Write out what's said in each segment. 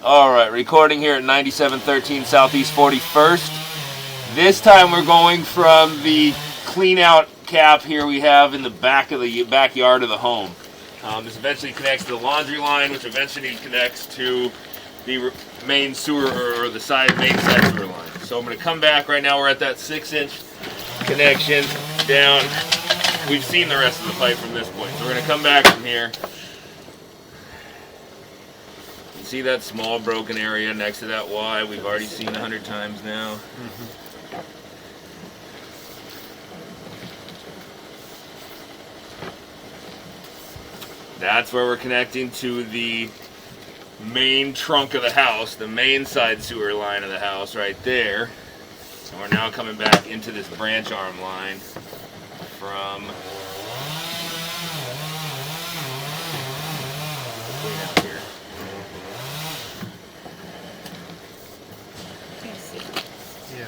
Alright, recording here at 9713 Southeast 41st. This time we're going from the clean out cap here we have in the back of the backyard of the home. This eventually connects to the laundry line, which eventually connects to the main sewer or the main side sewer line. So I'm going to come back. Right now we're at that 6-inch connection down. We've seen the rest of the pipe from this point. So we're going to come back from here. See that small broken area next to that Y we've already seen 100 times now. That's where we're connecting to the main trunk of the house, the main side sewer line of the house right there. And we're now coming back into this branch arm line from out here. Yeah.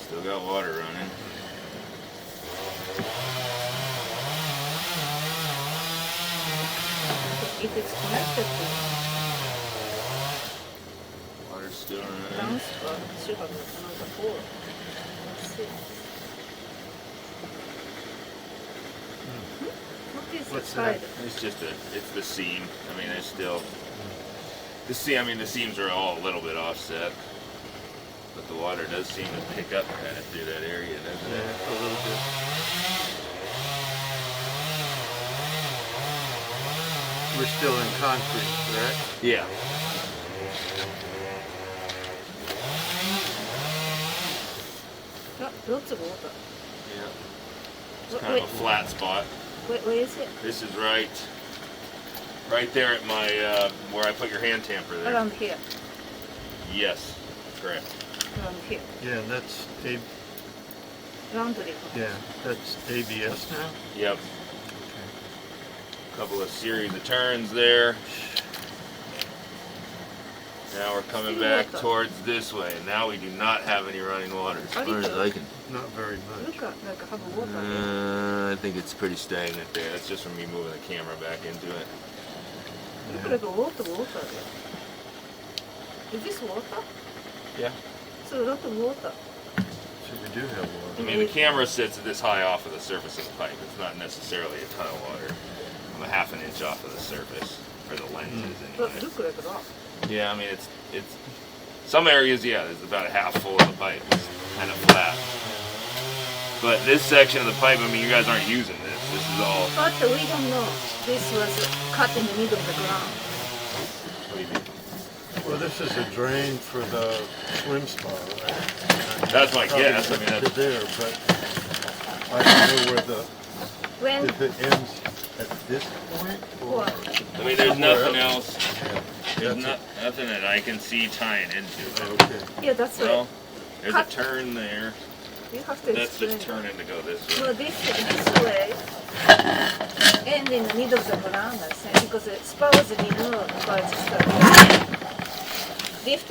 Still got water running. If it's connected to Water's still running. transfer, it should have another hole. Let's see. What is What's the side? It's just it's the seam. I mean, there's still the seam. I mean, the seams are all a little bit offset, but the water does seem to pick up kind of through that area, doesn't it? A little bit. We're still in concrete, correct? Yeah. Lots of water. Yeah. It's kind of a flat spot. Where is it? This is right there at my where I put your hand tamper there. Around here. Yes, correct. Around here. Yeah, that's Laundry. that's ABS now. Yep. Couple of series of turns there. Now we're coming back towards this way, and now we do not have any running water as far as I can. Not very much. Look at like have water. I think it's pretty stagnant there. That's just from me moving the camera back into it. Look like water there. Is this water? Yeah. So a lot of water. So we do have I water. mean, the camera sits this high off of the surface of the pipe. It's not necessarily a ton of water. I'm a half an inch off of the surface, or the lenses But anyway. look like that. Yeah, I mean, it's some areas, yeah, there's about a half full of the pipe. It's kind of flat. But this section of the pipe, I mean, you guys aren't using this. This is all. But we don't know. This was cut in the middle of the ground. What do you mean? Well, this is a drain for the swim spa, right? That's my Probably guess. I mean, to that's, there, but I don't know When if it ends at this point or. what? I mean, there's nothing else. Yeah. There's That's nothing that I can see tying into it. it. Okay. Yeah, that's Well, right. there's Cut. a turn there. You have to That's explain. just turning to go this way. No, this way, and in the middle of the ground, I think, because it's supposed to be moved by just lift